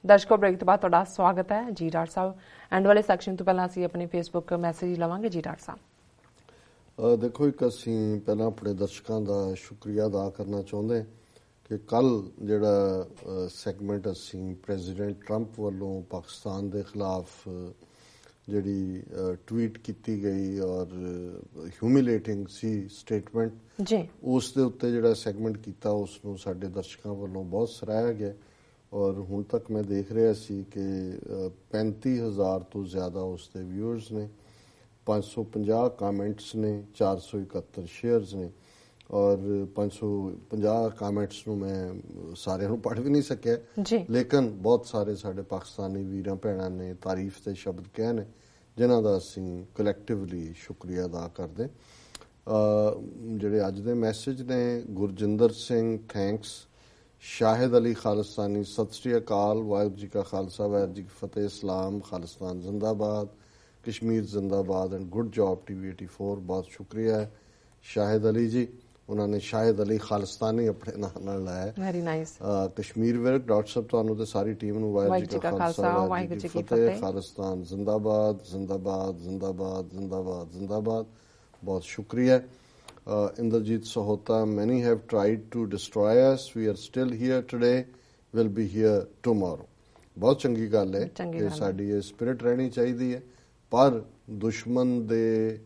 ਦਰਸ਼ਕੋ break ਤੋਂ ਬਾਅਦ ਤੁਹਾਡਾ ਸਵਾਗਤ ਹੈ ਜੀ ਡਾਕਟਰ ਸਾਹਿਬ। ਐਂਡ ਵਾਲੇ ਸੈਕਸ਼ਨ ਤੋਂ ਪਹਿਲਾਂ ਅਸੀਂ ਆਪਣੇ ਫੇਸਬੁੱਕ ਮੈਸੇਜ ਲਵਾਂਗੇ ਜੀ ਡਾਕਟਰ ਸਾਹਿਬ। ਦੇਖੋ, ਇੱਕ ਅਸੀਂ ਪਹਿਲਾਂ ਆਪਣੇ ਦਰਸ਼ਕਾਂ ਦਾ ਸ਼ੁਕਰੀਆ ਅਦਾ ਕਰਨਾ ਚਾਹੁੰਦੇ ਕਿ ਕੱਲ ਜਿਹੜਾ ਸੈਗਮੈਂਟ ਅਸੀਂ ਪ੍ਰੈਜ਼ੀਡੈਂਟ ਟਰੰਪ ਵੱਲੋਂ ਪਾਕਿਸਤਾਨ ਦੇ ਖਿਲਾਫ ਜਿਹੜੀ ਟਵੀਟ ਕੀਤੀ ਗਈ ਔਰ ਹਿਊਮਿਲੇਟਿੰਗ ਸੀ ਸਟੇਟਮੈਂਟ ਜੀ, ਉਸ ਦੇ ਉੱਤੇ ਜਿਹੜਾ ਸੈਗਮੈਂਟ ਕੀਤਾ ਉਸ ਨੂੰ ਸਾਡੇ ਦਰਸ਼ਕਾਂ ਵੱਲੋਂ ਬਹੁਤ ਸਰਾਹਿਆ ਗਿਆ ਔਰ ਹੁਣ ਤੱਕ ਮੈਂ ਦੇਖ ਰਿਹਾ ਸੀ ਕਿ 35,000 ਤੋਂ ਜ਼ਿਆਦਾ ਉਸ ਦੇ ਵਿਊਅਰਸ ਨੇ, 550 ਕਮੈਂਟਸ ਨੇ, 471 ਸ਼ੇਅਰਸ ਨੇ ਔਰ 550 ਕਮੈਂਟਸ ਨੂੰ ਮੈਂ ਸਾਰਿਆਂ ਨੂੰ ਪੜ੍ਹ ਵੀ ਨਹੀਂ ਸਕਿਆ ਲੇਕਿਨ ਬਹੁਤ ਸਾਰੇ ਸਾਡੇ ਪਾਕਿਸਤਾਨੀ ਵੀਰਾਂ ਭੈਣਾਂ ਨੇ ਤਾਰੀਫ ਦੇ ਸ਼ਬਦ ਕਹੇ ਨੇ ਜਿਨ੍ਹਾਂ ਦਾ ਅਸੀਂ ਕਲੈਕਟਿਵਲੀ ਸ਼ੁਕਰੀਆ ਅਦਾ ਕਰਦੇ। ਜਿਹੜੇ ਅੱਜ ਦੇ ਮੈਸੇਜ ਨੇ, ਗੁਰਜਿੰਦਰ ਸਿੰਘ ਥੈਂਕਸ, ਸ਼ਾਹਿਦ ਅਲੀ ਖਾਲਿਸਤਾਨੀ ਸਤਿ ਸ਼੍ਰੀ ਅਕਾਲ, ਵਾਹਿਗੁਰੂ ਜੀ ਕਾ ਖਾਲਸਾ ਵਾਹਿਗੁਰੂ ਜੀ ਕੀ ਫਤਿਹ, ਇਸਲਾਮ ਖਾਲਿਸਤਾਨ ਜ਼ਿੰਦਾਬਾਦ, ਕਸ਼ਮੀਰ ਜ਼ਿੰਦਾਬਾਦ ਐਂਡ ਗੁੱਡ ਜੌਬ TV 84। ਬਹੁਤ ਸ਼ੁਕਰੀਆ ਹੈ ਸ਼ਾਹਿਦ ਅਲੀ ਜੀ, ਉਹਨਾਂ ਨੇ ਸ਼ਾਹਿਦ ਅਲੀ ਖਾਲਿਸਤਾਨੀ ਆਪਣੇ ਨਾਂ ਨਾਲ ਲਾਇਆ। Very nice. Kashmir Virk doctor ਸਾਹਿਬ ਤੁਹਾਨੂੰ ਤੇ ਸਾਰੀ ਟੀਮ ਨੂੰ ਵਾਹਿਗੁਰੂ ਜੀ ਕਾ ਖਾਲਸਾ ਵਾਹਿਗੁਰੂ ਜੀ ਕੀ ਫਤਿਹ, ਖਾਲਿਸਤਾਨ ਜ਼ਿੰਦਾਬਾਦ ਜ਼ਿੰਦਾਬਾਦ ਜ਼ਿੰਦਾਬਾਦ ਜ਼ਿੰਦਾਬਾਦ ਜ਼ਿੰਦਾਬਾਦ। ਬਹੁਤ ਸ਼ੁਕਰੀਆ। Indrajit Sahota, many have tried to destroy us. We are still here today. We'll be here tomorrow. ਬਹੁਤ ਚੰਗੀ ਗੱਲ ਹੈ ਕਿ ਸਾਡੀ ਇਹ ਸਪਿਰਿਟ ਰਹਿਣੀ ਚਾਹੀਦੀ ਹੈ, ਪਰ ਦੁਸ਼ਮਣ ਦੇ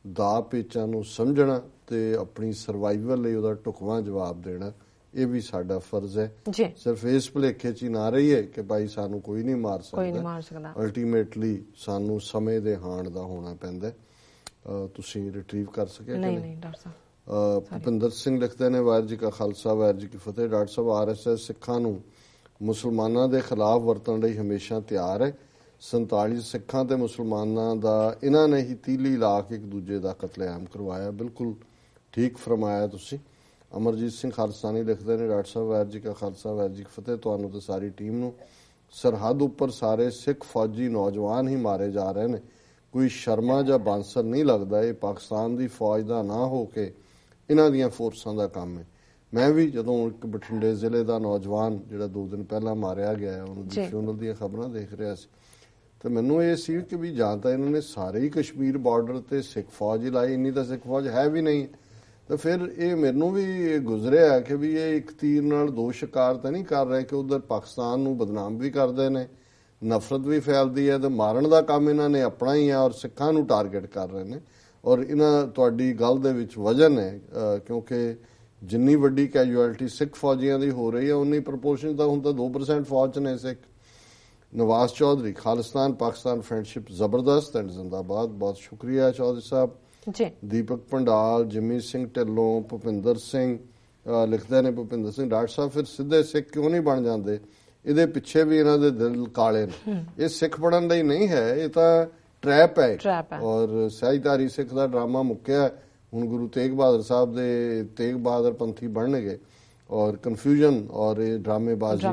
ਦਾ ਪੇਚਾਂ ਨੂੰ ਸਮਝਣਾ ਤੇ ਆਪਣੀ ਸਰਵਾਈਵਲ ਲਈ ਉਹਦਾ ਢੁਕਵਾਂ ਜਵਾਬ ਦੇਣਾ ਇਹ ਵੀ ਸਾਡਾ ਫਰਜ਼ ਹੈ। ਸਿਰਫ ਇਸ ਭੁਲੇਖੇ 'ਚ ਹੀ ਨਾ ਰਹੀਏ ਕਿ ਭਾਈ ਸਾਨੂੰ ਕੋਈ ਨਹੀਂ ਮਾਰ ਸਕਦਾ। ਅਲਟੀਮੇਟਲੀ ਸਾਨੂੰ ਸਮੇਂ ਦੇ ਹਾਣ ਦਾ ਹੋਣਾ ਪੈਂਦਾ। ਤੁਸੀਂ ਰਿਟਰੀਵ ਕਰ ਸਕੇ? ਨਹੀਂ ਡਾਕਟਰ ਸਾਹਿਬ। ਭੁਪਿੰਦਰ ਸਿੰਘ ਲਿਖਦੇ ਨੇ, ਵਾਹਿਗੁਰੂ ਜੀ ਕਾ ਖਾਲਸਾ ਵਾਹਿਗੁਰੂ ਜੀ ਕੀ ਫਤਿਹ। ਡਾਕਟਰ ਸਾਹਿਬ, RSS ਸਿੱਖਾਂ ਨੂੰ ਮੁਸਲਮਾਨਾਂ ਦੇ ਖਿਲਾਫ ਵਰਤਣ ਲਈ ਹਮੇਸ਼ਾ ਤਿਆਰ ਹੈ। 47 ਸਿੱਖਾਂ ਤੇ ਮੁਸਲਮਾਨਾਂ ਦਾ ਇਹਨਾਂ ਨੇ ਹੀ ਤੀਲੀ ਲਾ ਕੇ ਇੱਕ ਦੂਜੇ ਦਾ ਕਤਲੇਆਮ ਕਰਵਾਇਆ। ਬਿਲਕੁਲ ਠੀਕ ਫਰਮਾਇਆ ਤੁਸੀਂ। ਅਮਰਜੀਤ ਸਿੰਘ ਖਾਲਸਾਨੀ ਲਿਖਦੇ ਨੇ, ਡਾਕਟਰ ਸਾਹਿਬ ਵਾਹਿਗੁਰੂ ਜੀ ਕਾ ਖਾਲਸਾ ਵਾਹਿਗੁਰੂ ਜੀ ਕੀ ਫਤਿਹ, ਤੁਹਾਨੂੰ ਤੇ ਸਾਰੀ ਟੀਮ ਨੂੰ। ਸਰਹੱਦ ਉੱਪਰ ਸਾਰੇ ਸਿੱਖ ਫੌਜੀ ਨੌਜਵਾਨ ਹੀ ਮਾਰੇ ਜਾ ਰਹੇ ਨੇ, ਕੋਈ ਸ਼ਰਮਾ ਜਾਂ ਬਾਂਸਰ ਨਹੀਂ ਲੱਗਦਾ। ਇਹ ਪਾਕਿਸਤਾਨ ਦੀ ਫੌਜ ਦਾ ਨਾ ਹੋ ਕੇ ਇਹਨਾਂ ਦੀਆਂ ਫੋਰਸਾਂ ਦਾ ਕੰਮ ਹੈ। ਮੈਂ ਵੀ ਜਦੋਂ ਇੱਕ ਬਠਿੰਡੇ ਜ਼ਿਲ੍ਹੇ ਦਾ ਨੌਜਵਾਨ ਜਿਹੜਾ 2 ਦਿਨ ਪਹਿਲਾਂ ਮਾਰਿਆ ਗਿਆ ਉਹਨੂੰ ਫਿਊਨਰਲ ਦੀਆਂ ਖਬਰਾਂ ਦੇਖ ਰਿਹਾ ਸੀ ਤੇ ਮੈਨੂੰ ਇਹ ਸੀ ਕਿ ਵੀ ਜਾਂ ਤਾਂ ਇਹਨਾਂ ਨੇ ਸਾਰੇ ਹੀ ਕਸ਼ਮੀਰ ਬਾਰਡਰ ਤੇ ਸਿੱਖ ਫੌਜ ਹੀ ਲਾਈ, ਇੰਨੀ ਤਾਂ ਸਿੱਖ ਫੌਜ ਹੈ ਵੀ ਨਹੀਂ। ਤੇ ਫਿਰ ਇਹ ਮੈਨੂੰ ਵੀ ਗੁਜ਼ਰਿਆ ਕਿ ਵੀ ਇਹ ਇੱਕ ਤੀਰ ਨਾਲ 2 ਸ਼ਿਕਾਰ ਤਾਂ ਨਹੀਂ ਕਰ ਰਹੇ ਕਿ ਉਧਰ ਪਾਕਿਸਤਾਨ ਨੂੰ ਬਦਨਾਮ ਵੀ ਕਰਦੇ ਨੇ, ਨਫ਼ਰਤ ਵੀ ਫੈਲਦੀ ਹੈ ਤੇ ਮਾਰਨ ਦਾ ਕੰਮ ਇਹਨਾਂ ਨੇ ਆਪਣਾ ਹੀ ਹੈ ਔਰ ਸਿੱਖਾਂ ਨੂੰ ਟਾਰਗੇਟ ਕਰ ਰਹੇ ਨੇ। ਔਰ ਇਹਨਾਂ ਤੁਹਾਡੀ ਗੱਲ ਦੇ ਵਿੱਚ ਵਜਨ ਹੈ ਕਿਉਂਕਿ ਜਿੰਨੀ ਵੱਡੀ ਕੈਜੂਅਲਟੀ ਸਿੱਖ ਫੌਜੀਆਂ ਦੀ ਹੋ ਰਹੀ ਹੈ ਉਨੀ ਪ੍ਰਪੋਰਸ਼ਨ ਤਾਂ ਹੁਣ ਤਾਂ 2% ਫੌਜ 'ਚ ਨੇ ਸਿੱਖ। ਨਵਾਜ਼ ਚੌਧਰੀ, ਖਾਲਿਸਤਾਨ ਪਾਕਿਸਤਾਨ ਫਰੈਂਡਸ਼ਿਪ ਜ਼ਬਰਦਸਤ ਐਂਡ ਜ਼ਿੰਦਾਬਾਦ। ਬਹੁਤ ਸ਼ੁਕਰੀਆ ਚੌਧਰੀ ਸਾਹਿਬ। ਦੀਪਕ ਪੰਡਾਲ, ਜਿਮੀ ਸਿੰਘ ਢਿੱਲੋਂ, ਭੁਪਿੰਦਰ ਸਿੰਘ ਲਿਖਦੇ ਨੇ, ਭੁਪਿੰਦਰ ਸਿੰਘ ਡਾਕਟਰ ਸਾਹਿਬ ਫਿਰ ਸਿੱਧੇ ਸਿੱਖ ਕਿਉਂ ਨਹੀਂ ਬਣ ਜਾਂਦੇ? ਇਹਦੇ ਪਿੱਛੇ ਵੀ ਇਹਨਾਂ ਦੇ ਦਿਲ ਕਾਲੇ ਨੇ। ਇਹ ਸਿੱਖ ਬਣਨ ਲਈ ਨਹੀਂ ਹੈ, ਇਹ ਤਾਂ ਟਰੈਪ ਹੈ। ਔਰ ਸਹਿਜਧਾਰੀ ਸਿੱਖ ਦਾ ਡਰਾਮਾ ਮੁੱਕਿਆ, ਹੁਣ ਗੁਰੂ ਤੇਗ ਬਹਾਦਰ ਸਾਹਿਬ ਦੇ ਤੇਗ ਬਹਾਦਰ ਪੰਥੀ ਬਣਨਗੇ ਔਰ ਕਨਫਿਊਜ਼ਨ ਔਰ ਇਹ ਡਰਾਮੇਬਾਜ਼ੀ।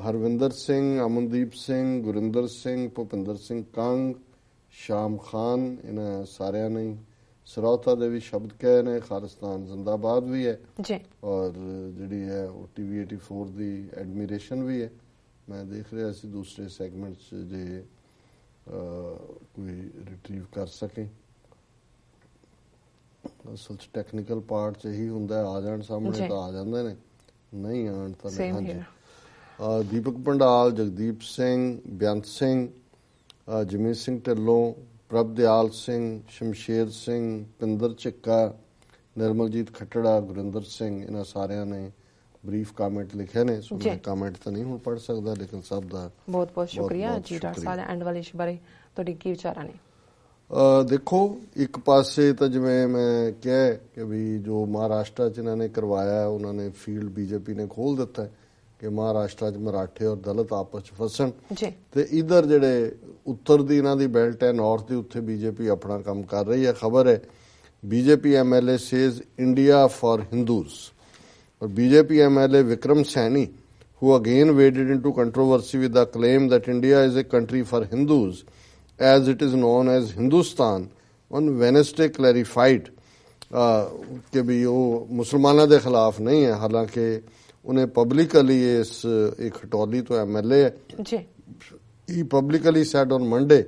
ਹਰਵਿੰਦਰ ਸਿੰਘ, ਅਮਨਦੀਪ ਸਿੰਘ, ਗੁਰਿੰਦਰ ਸਿੰਘ, ਭੁਪਿੰਦਰ ਸਿੰਘ ਕੰਗ, ਸ਼ਾਮ ਖਾਨ, ਇਹਨਾਂ ਸਾਰਿਆਂ ਨੇ ਸਰੌਤਾ ਦੇ ਵੀ ਸ਼ਬਦ ਕਹੇ ਨੇ। ਖਾਲਿਸਤਾਨ ਜ਼ਿੰਦਾਬਾਦ ਵੀ ਹੈ ਔਰ ਜਿਹੜੀ ਹੈ ਉਹ TV 84 ਦੀ ਐਡਮੀਰੇਸ਼ਨ ਵੀ ਹੈ। ਮੈਂ ਦੇਖ ਰਿਹਾ ਸੀ ਦੂਸਰੇ ਸੈਗਮੈਂਟ 'ਚ ਜੇ ਕੋਈ ਰਿਟਰੀਵ ਕਰ ਸਕੇ। ਅਸਲ 'ਚ ਟੈਕਨੀਕਲ ਪਾਰਟ 'ਚ ਇਹੀ ਹੁੰਦਾ, ਆ ਜਾਣ ਸਾਹਮਣੇ ਤਾਂ ਆ ਜਾਂਦੇ ਨੇ, ਨਹੀਂ ਆਉਣ ਤਾਂ ਨਹੀਂ। ਹਾਂਜੀ। ਦੀਪਕ ਪੰਡਾਲ, ਜਗਦੀਪ ਸਿੰਘ, ਬੇਅੰਤ ਸਿੰਘ, ਜਮੀਤ ਸਿੰਘ ਢਿੱਲੋਂ, ਪ੍ਰਭਦਿਆਲ ਸਿੰਘ, ਸ਼ਮਸ਼ੇਰ ਸਿੰਘ, ਪਿੰਦਰ ਝਿੱਕਾ, ਨਿਰਮਲਜੀਤ ਖੱਟੜਾ, ਗੁਰਿੰਦਰ ਸਿੰਘ, ਇਹਨਾਂ ਸਾਰਿਆਂ ਨੇ ਬਰੀਫ ਕਮੈਂਟ ਲਿਖੇ ਨੇ। ਸੋ ਮੈਂ ਕਮੈਂਟ ਤਾਂ ਨਹੀਂ ਹੁਣ ਪੜ੍ਹ ਸਕਦਾ ਲੇਕਿਨ ਸਭ ਦਾ ਬਹੁਤ ਬਹੁਤ ਸ਼ੁਕਰੀਆ ਜੀ। ਡਾਕਟਰ ਸਾਹਿਬ ਐਂਡ ਵਾਲੇ ਇਸ ਬਾਰੇ ਤੁਹਾਡੇ ਕੀ ਵਿਚਾਰਾਂ ਨੇ? ਦੇਖੋ, ਇੱਕ ਪਾਸੇ ਤਾਂ ਜਿਵੇਂ ਮੈਂ ਕਿਹਾ ਕਿ ਵੀ ਜੋ ਮਹਾਰਾਸ਼ਟਰ 'ਚ ਇਹਨਾਂ ਨੇ ਕਰਵਾਇਆ ਉਹਨਾਂ ਨੇ ਫੀਲਡ BJP ਨੇ ਖੋਲ੍ਹ ਦਿੱਤਾ ਕਿ ਮਹਾਰਾਸ਼ਟਰ 'ਚ ਮਰਾਠੇ ਔਰ ਦਲਿਤ ਆਪਸ 'ਚ ਫਸਣ ਤੇ ਇੱਧਰ ਜਿਹੜੇ ਉੱਤਰ ਦੀ ਇਹਨਾਂ ਦੀ ਬੈਲਟ ਹੈ, ਨਾਰਥ ਦੀ, ਉੱਥੇ BJP ਆਪਣਾ ਕੰਮ ਕਰ ਰਹੀ ਹੈ। ਖਬਰ ਹੈ BJP MLA says India for Hindus ਔਰ BJP MLA Vikram Saini who again waded into controversy with the claim that India is a country for Hindus as it is known as Hindustan on Wednesday clarified ਕਿ ਵੀ ਉਹ ਮੁਸਲਮਾਨਾਂ ਦੇ ਖਿਲਾਫ ਨਹੀਂ ਹੈ। ਹਾਲਾਂਕਿ ਉਹਨੇ ਪਬਲਿਕਲੀ ਇਹ ਖਟੌਲੀ ਤੋਂ MLA ਹੈ ਜੀ, he publicly said on Monday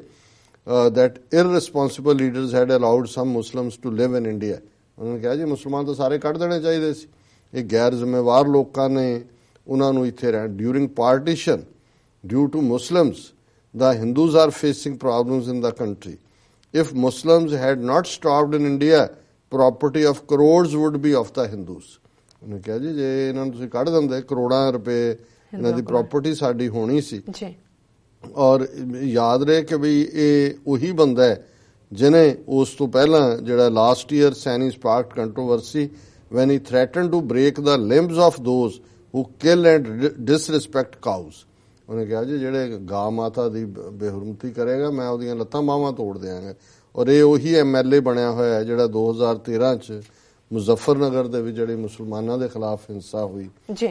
that irresponsible leaders had allowed some Muslims to live in India. ਉਹਨਾਂ ਨੇ ਕਿਹਾ ਜੀ ਮੁਸਲਮਾਨ ਤਾਂ ਸਾਰੇ ਕੱਢ ਦੇਣੇ ਚਾਹੀਦੇ ਸੀ, ਇਹ ਗੈਰ ਜ਼ਿੰਮੇਵਾਰ ਲੋਕਾਂ ਨੇ ਉਹਨਾਂ ਨੂੰ ਇੱਥੇ ਰਹਿਣ। During partition due to Muslims, the Hindus are facing problems in the country. If Muslims had not stopped in India, property of crores would be of the Hindus. ਉਹਨੇ ਕਿਹਾ ਜੀ ਜੇ ਇਹਨਾਂ ਨੂੰ ਤੁਸੀਂ ਕੱਢ ਦਿੰਦੇ ਕਰੋੜਾਂ ਰੁਪਏ ਇਹਨਾਂ ਦੀ ਪ੍ਰਾਪਰਟੀ ਸਾਡੀ ਹੋਣੀ ਸੀ। ਔਰ ਯਾਦ ਰਹੇ ਕਿ ਵੀ ਇਹ ਉਹੀ ਬੰਦਾ ਹੈ ਜਿਹਨੇ ਉਸ ਤੋਂ ਪਹਿਲਾਂ ਜਿਹੜਾ last year Saini sparked controversy when he threatened to break the limbs of those who kill and disrespect cows. ਉਹਨੇ ਕਿਹਾ ਜੀ ਜਿਹੜੇ ਗਾਂ ਮਾਤਾ ਦੀ ਬੇਹੁਰਮਤੀ ਕਰੇਗਾ ਮੈਂ ਉਹਦੀਆਂ ਲੱਤਾਂ ਬਾਹਾਂ ਤੋੜ ਦਿਆਂਗਾ। ਔਰ ਇਹ ਉਹੀ MLA ਬਣਿਆ ਹੋਇਆ ਹੈ ਜਿਹੜਾ 2013 ਚ ਮੁਜ਼ੱਫਰਨਗਰ ਦੇ ਵਿੱਚ ਜਿਹੜੇ ਮੁਸਲਮਾਨਾਂ ਦੇ ਖਿਲਾਫ ਹਿੰਸਾ ਹੋਈ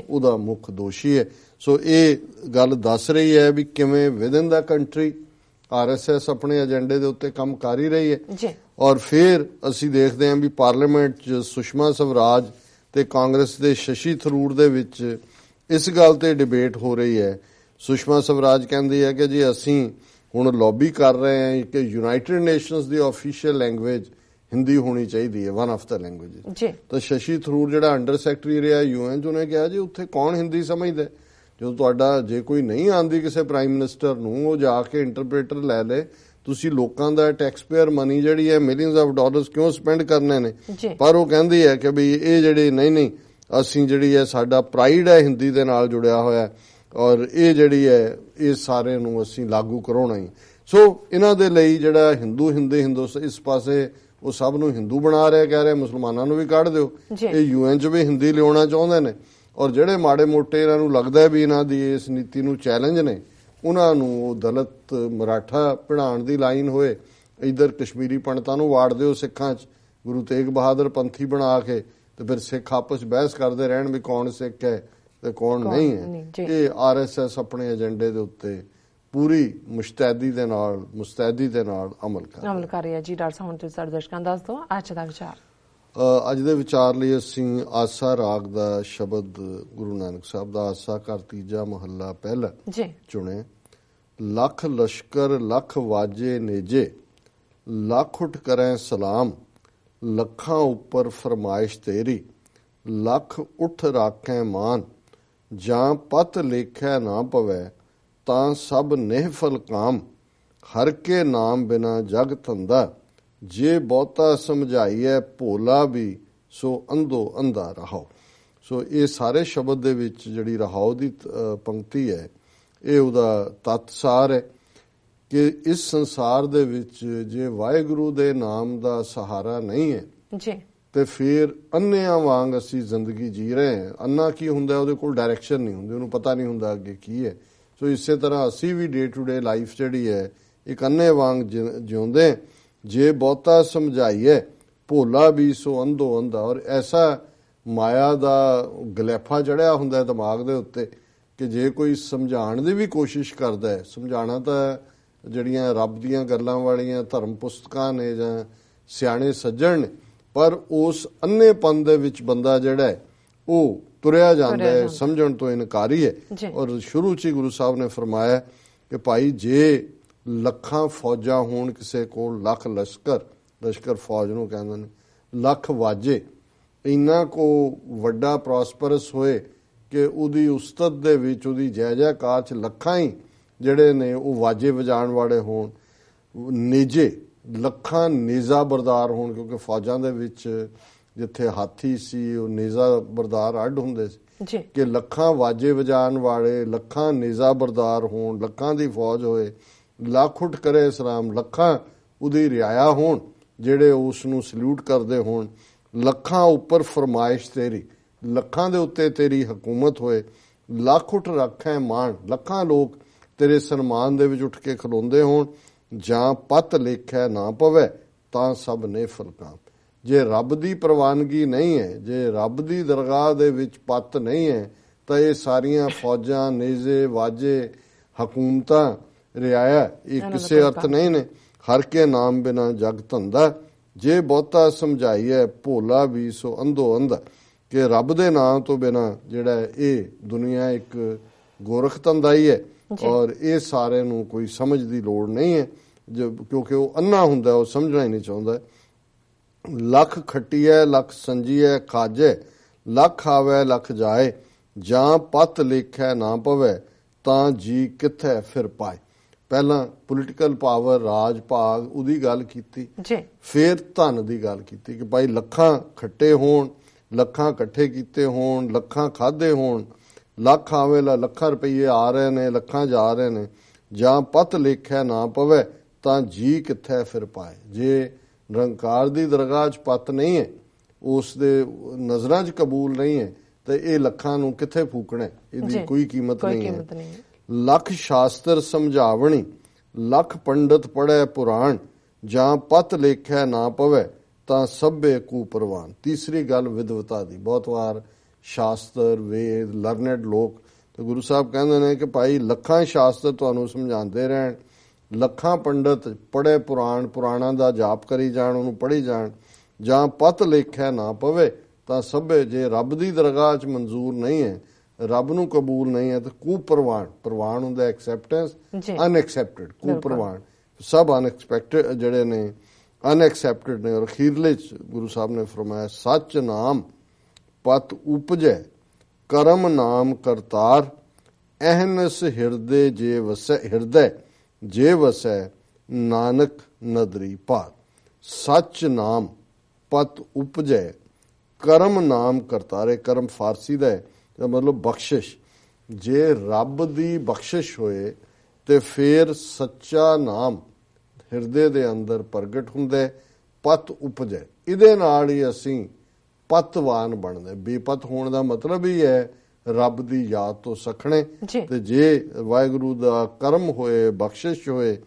ਉਹਦਾ ਮੁੱਖ ਦੋਸ਼ੀ ਹੈ। ਸੋ ਇਹ ਗੱਲ ਦੱਸ ਰਹੀ ਹੈ ਵੀ ਕਿਵੇਂ ਵਿਦਨ ਦਾ ਕੰਟਰੀ RSS ਆਪਣੇ ਏਜੰਡੇ ਦੇ ਉੱਤੇ ਕੰਮ ਕਰ ਹੀ ਰਹੀ ਹੈ। ਔਰ ਫਿਰ ਅਸੀਂ ਦੇਖਦੇ ਹਾਂ ਵੀ ਪਾਰਲੀਮੈਂਟ 'ਚ ਸੁਸ਼ਮਾ ਸਵਰਾਜ ਤੇ ਕਾਂਗਰਸ ਦੇ ਸ਼ਸ਼ੀ ਥਰੂਰ ਦੇ ਵਿੱਚ ਇਸ ਗੱਲ ਤੇ ਡਿਬੇਟ ਹੋ ਰਹੀ ਹੈ। ਸੁਸ਼ਮਾ ਸਵਰਾਜ ਕਹਿੰਦੀ ਹੈ ਕਿ ਜੀ ਅਸੀਂ ਹੁਣ ਲੌਬੀ ਕਰ ਰਹੇ ਹਾਂ ਕਿ ਯੂਨਾਈਟਿਡ ਨੇਸ਼ਨਸ ਦੀ ਆਫੀਸ਼ੀਅਲ ਲੈਂਗੁਏਜ ਹਿੰਦੀ ਹੋਣੀ ਚਾਹੀਦੀ ਹੈ, ਵਨ ਆਫ ਦਾ ਲੈਂਗੁਏਜ। ਤਾਂ ਸ਼ਸ਼ੀ ਥਰੂਰ ਜਿਹੜਾ ਅੰਡਰ ਸੈਕਟਰੀ ਰਿਹਾ UN 'ਚ ਉਹਨੇ ਕਿਹਾ ਜੀ ਉੱਥੇ ਕੌਣ ਹਿੰਦੀ ਸਮਝਦਾ, ਜਦੋਂ ਤੁਹਾਡਾ ਜੇ ਕੋਈ ਨਹੀਂ ਆਉਂਦੀ ਕਿਸੇ ਪ੍ਰਾਈਮ ਮਿਨਿਸਟਰ ਨੂੰ ਉਹ ਜਾ ਕੇ ਇੰਟਰਪ੍ਰੇਟਰ ਲੈ ਲੇ। ਤੁਸੀਂ ਲੋਕਾਂ ਦਾ ਟੈਕਸ ਪੇਅਰ ਮਨੀ ਜਿਹੜੀ ਹੈ ਮਿਲੀਅਨਸ ਆਫ ਡਾਲਰਸ ਕਿਉਂ ਸਪੈਂਡ ਕਰਨੇ ਨੇ। ਪਰ ਉਹ ਕਹਿੰਦੀ ਹੈ ਕਿ ਵੀ ਇਹ ਜਿਹੜੇ ਨਹੀਂ ਅਸੀਂ ਜਿਹੜੀ ਹੈ ਸਾਡਾ ਪ੍ਰਾਈਡ ਹੈ ਹਿੰਦੀ ਦੇ ਨਾਲ ਜੁੜਿਆ ਹੋਇਆ ਔਰ ਇਹ ਜਿਹੜੀ ਹੈ ਇਹ ਸਾਰੇ ਨੂੰ ਅਸੀਂ ਲਾਗੂ ਕਰਾਉਣਾ ਹੀ। ਸੋ ਇਹਨਾਂ ਦੇ ਲਈ ਜਿਹੜਾ ਹਿੰਦੂ ਇਸ ਪਾਸੇ ਉਹ ਸਭ ਨੂੰ ਹਿੰਦੂ ਬਣਾ ਰਿਹਾ, ਕਹਿ ਰਿਹਾ ਮੁਸਲਮਾਨਾਂ ਨੂੰ ਵੀ ਕੱਢ ਦਿਓ। ਇਹ UN 'ਚ ਵੀ ਹਿੰਦੀ ਲਿਆਉਣਾ ਚਾਹੁੰਦੇ ਨੇ ਔਰ ਜਿਹੜੇ ਮਾੜੇ ਮੋਟੇ ਇਹਨਾਂ ਨੂੰ ਲੱਗਦਾ ਵੀ ਇਹਨਾਂ ਦੀ ਇਸ ਨੀਤੀ ਨੂੰ ਚੈਲੰਜ ਨੇ ਉਹਨਾਂ ਨੂੰ ਉਹ ਦਲਿਤ ਮਰਾਠਾ ਪੜ੍ਹਾਉਣ ਦੀ ਲਾਈਨ ਹੋਏ, ਇੱਧਰ ਕਸ਼ਮੀਰੀ ਪੰਡਤਾਂ ਨੂੰ ਵਾੜ ਦਿਓ ਸਿੱਖਾਂ 'ਚ, ਗੁਰੂ ਤੇਗ ਬਹਾਦਰ ਪੰਥੀ ਬਣਾ ਕੇ ਤੇ ਫਿਰ ਸਿੱਖ ਆਪਸ 'ਚ ਬਹਿਸ ਕਰਦੇ ਰਹਿਣ ਵੀ ਕੌਣ ਸਿੱਖ ਹੈ ਤੇ ਕੌਣ ਨਹੀਂ ਹੈ। ਇਹ RSS ਆਪਣੇ ਏਜੰਡੇ ਦੇ ਉੱਤੇ ਪੂਰੀ ਮੁਸਤੈਦੀ ਦੇ ਨਾਲ ਅਮਲ ਕਰ ਰਿਹਾ। ਜੀ ਡਾਕਟਰ ਸਾਹਿਬ ਹੁਣ ਤੁਸੀਂ ਸਾਡੇ ਦਰਸ਼ਕਾਂ ਦੱਸ ਦਿਓ ਅੱਜ ਦਾ ਵਿਚਾਰ। ਅੱਜ ਦੇ ਵਿਚਾਰ ਲਈ ਅਸੀਂ ਆਸਾ ਰਾਗ ਦਾ ਸ਼ਬਦ ਗੁਰੂ ਨਾਨਕ ਸਾਹਿਬ ਦਾ ਆਸਾ ਘਰ ਤੀਜਾ ਮਹੱਲਾ ਪਹਿਲਾ ਚੁਣੇ। ਲੱਖ ਲਸ਼ਕਰ ਲੱਖ ਵਾਜੇ ਨੇਜੇ, ਲੱਖ ਉੱਠ ਕਰੈ ਸਲਾਮ, ਲੱਖਾਂ ਉੱਪਰ ਫਰਮਾਇਸ਼ ਤੇਰੀ, ਲੱਖ ਉੱਠ ਰਾਖੈ ਮਾਨ, ਜਾਂ ਪਤ ਲੇਖੈ ਨਾ ਪਵੈ, ਤਾਂ ਸਭ ਨਿਹਫਲ ਕਾਮ, ਹਰ ਕੇ ਨਾਮ ਬਿਨਾ ਜਗ ਧੰਦਾ, ਜੇ ਬਹੁਤਾ ਸਮਝਾਈਐ ਭੋਲਾ ਵੀ, ਸੋ ਅੰਧੋ ਅੰਧਾ ਰਹਾਓ। ਸੋ ਇਹ ਸਾਰੇ ਸ਼ਬਦ ਦੇ ਵਿੱਚ ਜਿਹੜੀ ਰਹਾਓ ਦੀ ਪੰਕਤੀ ਹੈ ਇਹ ਉਹਦਾ ਤੱਤਸਾਰ ਹੈ ਕਿ ਇਸ ਸੰਸਾਰ ਦੇ ਵਿੱਚ ਜੇ ਵਾਹਿਗੁਰੂ ਦੇ ਨਾਮ ਦਾ ਸਹਾਰਾ ਨਹੀਂ ਹੈ ਤੇ ਫਿਰ ਅੰਨਿਆਂ ਵਾਂਗ ਅਸੀਂ ਜ਼ਿੰਦਗੀ ਜੀ ਰਹੇ ਹਾਂ। ਅੰਨਾ ਕੀ ਹੁੰਦਾ, ਉਹਦੇ ਕੋਲ ਡਾਇਰੈਕਸ਼ਨ ਨਹੀਂ ਹੁੰਦੀ, ਉਹਨੂੰ ਪਤਾ ਨਹੀਂ ਹੁੰਦਾ ਅੱਗੇ ਕੀ ਹੈ। ਸੋ ਇਸੇ ਤਰ੍ਹਾਂ ਅਸੀਂ ਵੀ ਡੇ ਟੂ ਡੇ ਲਾਈਫ ਜਿਹੜੀ ਹੈ ਇੱਕ ਅੰਨੇ ਵਾਂਗ ਜਿਉਂਦੇ, ਜੇ ਬਹੁਤਾ ਸਮਝਾਈਏ ਭੋਲਾ ਵੀ ਸੋ ਅੰਧੋ ਅੰਧਾ। ਔਰ ਐਸਾ ਮਾਇਆ ਦਾ ਗਲੈਫਾ ਚੜਿਆ ਹੁੰਦਾ ਦਿਮਾਗ ਦੇ ਉੱਤੇ ਕਿ ਜੇ ਕੋਈ ਸਮਝਾਉਣ ਦੀ ਵੀ ਕੋਸ਼ਿਸ਼ ਕਰਦਾ ਹੈ, ਸਮਝਾਉਣਾ ਤਾਂ ਜਿਹੜੀਆਂ ਰੱਬ ਦੀਆਂ ਗੱਲਾਂ ਵਾਲੀਆਂ ਧਰਮ ਪੁਸਤਕਾਂ ਨੇ ਜਾਂ ਸਿਆਣੇ ਸੱਜਣ ਨੇ, ਪਰ ਉਸ ਅੰਨੇਪਨ ਦੇ ਵਿੱਚ ਬੰਦਾ ਜਿਹੜਾ ਹੈ ਉਹ ਤੁਰਿਆ ਜਾਂਦਾ ਹੈ, ਸਮਝਣ ਤੋਂ ਇਨਕਾਰੀ ਹੈ। ਔਰ ਸ਼ੁਰੂ 'ਚ ਹੀ ਗੁਰੂ ਸਾਹਿਬ ਨੇ ਫਰਮਾਇਆ ਕਿ ਭਾਈ ਜੇ ਲੱਖਾਂ ਫੌਜਾਂ ਹੋਣ ਕਿਸੇ ਕੋਲ, ਲੱਖ ਲਸ਼ਕਰ ਫੌਜ ਨੂੰ ਕਹਿੰਦੇ ਨੇ, ਲੱਖ ਵਾਜੇ, ਇੰਨਾ ਕੋ ਵੱਡਾ ਪ੍ਰੋਸਪਰਸ ਹੋਏ ਕਿ ਉਹਦੀ ਉਸਤਤ ਦੇ ਵਿੱਚ ਉਹਦੀ ਜੈ ਜੈਕਾਰ 'ਚ ਲੱਖਾਂ ਹੀ ਜਿਹੜੇ ਨੇ ਉਹ ਵਾਜੇ ਵਜਾਉਣ ਵਾਲੇ ਹੋਣ, ਨੇਜੇ ਲੱਖਾਂ ਨੇਜ਼ਾ ਬਰਦਾਰ ਹੋਣ, ਕਿਉਂਕਿ ਫੌਜਾਂ ਦੇ ਵਿੱਚ ਜਿੱਥੇ ਹਾਥੀ ਸੀ ਉਹ ਨੇਜ਼ਾ ਬਰਦਾਰ ਅੱਡ ਹੁੰਦੇ ਸੀ, ਕਿ ਲੱਖਾਂ ਵਾਜੇ ਵਜਾਉਣ ਵਾਲੇ, ਲੱਖਾਂ ਨੇਜ਼ਾ ਬਰਦਾਰ ਹੋਣ, ਲੱਖਾਂ ਦੀ ਫੌਜ ਹੋਏ, ਲੱਖ ਉੱਠ ਕਰੇ ਸਲਾਮ, ਲੱਖਾਂ ਉਹਦੀ ਰਿਆਇਆ ਹੋਣ ਜਿਹੜੇ ਉਸ ਨੂੰ ਸਲੂਟ ਕਰਦੇ ਹੋਣ, ਲੱਖਾਂ ਉੱਪਰ ਫਰਮਾਇਸ਼ ਤੇਰੀ, ਲੱਖਾਂ ਦੇ ਉੱਤੇ ਤੇਰੀ ਹਕੂਮਤ ਹੋਏ, ਲੱਖ ਉੱਠ ਰੱਖੈ ਮਾਣ, ਲੱਖਾਂ ਲੋਕ ਤੇਰੇ ਸਨਮਾਨ ਦੇ ਵਿੱਚ ਉੱਠ ਕੇ ਖਲੋਂਦੇ ਹੋਣ, ਜਾਂ ਪਤ ਲੇਖੈ ਨਾ ਪਵੇ, ਤਾਂ ਸਭ ਨੇ ਫਲਕਾਮ। ਜੇ ਰੱਬ ਦੀ ਪ੍ਰਵਾਨਗੀ ਨਹੀਂ ਹੈ, ਜੇ ਰੱਬ ਦੀ ਦਰਗਾਹ ਦੇ ਵਿੱਚ ਪਤ ਨਹੀਂ ਹੈ, ਤਾਂ ਇਹ ਸਾਰੀਆਂ ਫੌਜਾਂ, ਨੇਜ਼ੇ, ਵਾਜੇ, ਹਕੂਮਤਾਂ, ਰਿਆਇਆ ਇਹ ਕਿਸੇ ਅਰਥ ਨਹੀਂ ਨੇ। ਹਰ ਕੇ ਨਾਮ ਬਿਨਾ ਜਗ ਧੰਦਾ, ਜੇ ਬਹੁਤਾ ਸਮਝਾਈਐ ਭੋਲਾ ਵੀ, ਸੋ ਅੰਧੋ ਅੰਧਾ। ਕਿ ਰੱਬ ਦੇ ਨਾਂ ਤੋਂ ਬਿਨਾਂ ਜਿਹੜਾ ਇਹ ਦੁਨੀਆ ਇੱਕ ਗੋਰਖਤੰਦਾਈ ਹੈ ਔਰ ਇਹ ਸਾਰੇ ਨੂੰ ਕੋਈ ਸਮਝ ਦੀ ਲੋੜ ਨਹੀਂ ਹੈ, ਕਿਉਂਕਿ ਉਹ ਅੰਨਾ ਹੁੰਦਾ, ਉਹ ਸਮਝਣਾ ਹੀ ਨਹੀਂ ਚਾਹੁੰਦਾ। ਲੱਖ ਖੱਟੀਐ ਲੱਖ ਸੰਜੀਐ ਖਾਜੈ, ਲੱਖ ਆਵੈ ਲੱਖ ਜਾਏ, ਜਾਂ ਪਤ ਲੇਖੈ ਨਾ ਪਵੈ, ਤਾਂ ਜੀ ਕਿੱਥੈ ਫਿਰ ਪਾਏ। ਪਹਿਲਾਂ ਪੋਲੀਟੀਕਲ ਪਾਵਰ, ਰਾਜ ਭਾਗ, ਉਹਦੀ ਗੱਲ ਕੀਤੀ, ਫਿਰ ਧਨ ਦੀ ਗੱਲ ਕੀਤੀ ਕਿ ਭਾਈ ਲੱਖਾਂ ਖੱਟੇ ਹੋਣ, ਲੱਖਾਂ ਇਕੱਠੇ ਕੀਤੇ ਹੋਣ, ਲੱਖਾਂ ਖਾਦੇ ਹੋਣ, ਲੱਖ ਆਵੇ, ਲੱਖਾਂ ਰੁਪਈਏ ਆ ਰਹੇ ਨੇ, ਲੱਖਾਂ ਜਾ ਰਹੇ ਨੇ, ਜਾਂ ਪਤ ਲੇਖੈ ਨਾ ਪਵੇ, ਤਾਂ ਜੀ ਕਿੱਥੇ ਫਿਰ ਪਾਏ। ਜੇ ਨਿਰੰਕਾਰ ਦੀ ਦਰਗਾਹ 'ਚ ਪਤ ਨਹੀਂ ਹੈ, ਉਸ ਦੇ ਨਜ਼ਰਾਂ 'ਚ ਕਬੂਲ ਨਹੀਂ ਹੈ, ਤੇ ਇਹ ਲੱਖਾਂ ਨੂੰ ਕਿੱਥੇ ਫੂਕਣਾ, ਇਹਦੀ ਕੋਈ ਕੀਮਤ ਨਹੀਂ ਹੈ। ਲੱਖ ਸ਼ਾਸਤਰ ਸਮਝਾਵਣੀ, ਲੱਖ ਪੰਡਤ ਪੜ੍ਹੈ ਪੁਰਾਣ, ਜਾਂ ਪਤ ਲੇਖੈ ਨਾ ਪਵੇ, ਤਾਂ ਸਭੇ ਕੁਪਰਵਾਨ। ਤੀਸਰੀ ਗੱਲ ਵਿਦਵਤਾ ਦੀ। ਬਹੁਤ ਵਾਰ ਸ਼ਾਸਤਰ, ਵੇਦ, ਲਰਨਡ ਲੋਕ, ਤੇ ਗੁਰੂ ਸਾਹਿਬ ਕਹਿੰਦੇ ਨੇ ਕਿ ਭਾਈ ਲੱਖਾਂ ਸ਼ਾਸਤਰ ਤੁਹਾਨੂੰ ਸਮਝਾਉਂਦੇ ਰਹਿਣ, ਲੱਖਾਂ ਪੰਡਤ ਪੜ੍ਹੇ ਪੁਰਾਣ, ਪੁਰਾਣਾਂ ਦਾ ਜਾਪ ਕਰੀ ਜਾਣ, ਉਹਨੂੰ ਪੜ੍ਹੀ ਜਾਣ, ਜਾਂ ਪਤ ਲੇਖੈ ਨਾ ਪਵੇ, ਤਾਂ ਸਭੇ, ਜੇ ਰੱਬ ਦੀ ਦਰਗਾਹ 'ਚ ਮਨਜ਼ੂਰ ਨਹੀਂ ਹੈ, ਰੱਬ ਨੂੰ ਕਬੂਲ ਨਹੀਂ ਹੈ, ਤਾਂ ਕੁਪਰਵਾਨ। ਪ੍ਰਵਾਨ ਹੁੰਦਾ ਐਕਸੈਪਟੈਂਸ, ਅਨਐਕਸੈਪਟਡ, ਕੁਪਰਵਾਨ। ਸਭ ਅਨਐਕਸਪੈਕਟਡ ਜਿਹੜੇ ਨੇ, ਅਨਐਕਸੈਪਟਡ ਨੇ। ਔਰ ਅਖੀਰਲੇ 'ਚ ਗੁਰੂ ਸਾਹਿਬ ਨੇ ਫਰਮਾਇਆ, ਸੱਚ ਨਾਮ ਪਤ ਉਪਜੈ, ਕਰਮ ਨਾਮ ਕਰਤਾਰ, ਅਹਨਸ ਹਿਰਦੇ ਜੇ ਵਸੈ, ਹਿਰਦੈ ਜੇ ਵਸੈ, ਨਾਨਕ ਨਦਰੀ ਪਾਰ। ਸੱਚ ਨਾਮ ਪਤ ਉਪਜੈ, ਕਰਮ ਨਾਮ ਕਰਤਾਰੇ। ਕਰਮ ਫਾਰਸੀ ਦਾ ਹੈ, ਮਤਲਬ ਬਖਸ਼ਿਸ਼। ਜੇ ਰੱਬ ਦੀ ਬਖਸ਼ਿਸ਼ ਹੋਏ ਤੇ ਫਿਰ ਸੱਚਾ ਨਾਮ ਹਿਰਦੇ ਦੇ ਅੰਦਰ ਪ੍ਰਗਟ ਹੁੰਦਾ, ਪਤ ਉਪਜੈ। ਇਹਦੇ ਨਾਲ ਹੀ ਅਸੀਂ ਪਤਵਾਨ ਬਣਦੇ। ਬੇਪਤ ਹੋਣ ਦਾ ਮਤਲਬ ਹੀ ਹੈ ਰੱਬ ਦੀ ਯਾਦ ਤੋਂ ਸਖਣੇ। ਤੇ ਜੇ ਵਾਹਿਗੁਰੂ ਦਾ ਕਰਮ ਹੋਏ, ਬਖਸ਼ਿਸ਼ ਹੋਏ,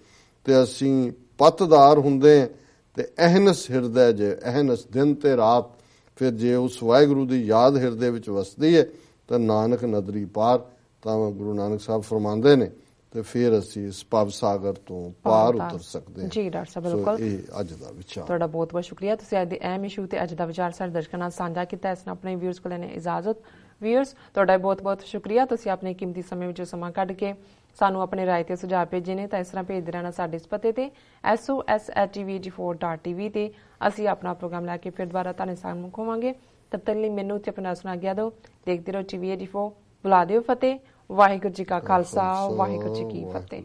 ਤੇ ਅਸੀਂ ਪਤਦਾਰ ਹੁੰਦੇ, ਤੇ ਅਹਨਸ ਹਿਰਦਾ, ਜੇ ਅਹਨਸ ਦਿਨ ਤੇ ਰਾਤ, ਫਿਰ ਜੇ ਉਸ ਵਾਹਿਗੁਰੂ ਦੀ ਯਾਦ ਹਿਰਦੇ ਵਿੱਚ ਵਸਦੀ ਹੈ, ਤਾਂ ਨਾਨਕ ਨਦਰੀ ਪਾਰ। ਤਾਂ ਗੁਰੂ ਨਾਨਕ ਸਾਹਿਬ ਫਰਮਾਉਂਦੇ ਨੇ, ਤੇ ਫਿਰ ਅਸੀਂ ਇਸ ਭਵ ਸਾਗਰ ਤੋਂ ਪਾਰ ਉਤਰ ਸਕਦੇ ਹਾਂ। ਜੀ ਡਾਕਟਰ ਸਾਹਿਬ, ਬਿਲਕੁਲ। ਇਹ ਅੱਜ ਦਾ ਵਿਚਾਰ। ਤੁਹਾਡਾ ਬਹੁਤ ਬਹੁਤ ਸ਼ੁਕਰੀਆ, ਤੁਸੀਂ ਅੱਜ ਦੇ ਅਹਿਮ ਇਸ਼ੂ ਤੇ ਅੱਜ ਦਾ ਵਿਚਾਰ ਸਾਡੇ ਦਰਸ਼ਕਾਂ ਨਾਲ ਸਾਂਝਾ ਕੀਤਾ। ਇਸ ਨਾਲ ਆਪਣੇ ਵਿਊਅਰਸ ਕੋਲ ਲੈਣੇ ਇਜਾਜ਼ਤ। ਵਿਊਅਰਸ, ਤੁਹਾਡਾ ਬਹੁਤ ਬਹੁਤ ਸ਼ੁਕਰੀਆ, ਤੁਸੀਂ ਆਪਣੇ ਕੀਮਤੀ ਸਮੇਂ ਵਿੱਚੋਂ ਸਮਾਂ ਕੱਢ ਕੇ ਸਾਨੂੰ ਆਪਣੇ ਰਾਏ ਤੇ ਸੁਝਾਅ ਭੇਜੇ ਨੇ। ਤਾਂ ਇਸ ਤਰ੍ਹਾਂ ਭੇਜਦੇ ਰਹਿਣਾ ਸਾਡੇ ਇਸ ਪਤੇ ਤੇ sos@tvg4.tv ਤੇ। ਅਸੀਂ ਆਪਣਾ ਪ੍ਰੋਗਰਾਮ ਲੈ ਕੇ ਫਿਰ ਦੁਬਾਰਾ ਤੁਹਾਡੇ ਸਾਹਮਣੇ ਹੋਵਾਂਗੇ। ਤਦ ਤੱਕ ਲਈ ਮੈਨੂੰ ਤੇ ਆਪਣਾ ਸੁਣਾ ਗਿਆ ਦਿਓ। ਦੇਖਦੇ ਰਹੋ TV84। ਬੁਲਾ ਦਿਓ ਫਤਿਹ। ਵਾਹਿਗੁਰੂ ਜੀ ਕਾ ਖਾਲਸਾ, ਵਾਹਿਗੁਰੂ ਜੀ ਕੀ ਫਤਿਹ।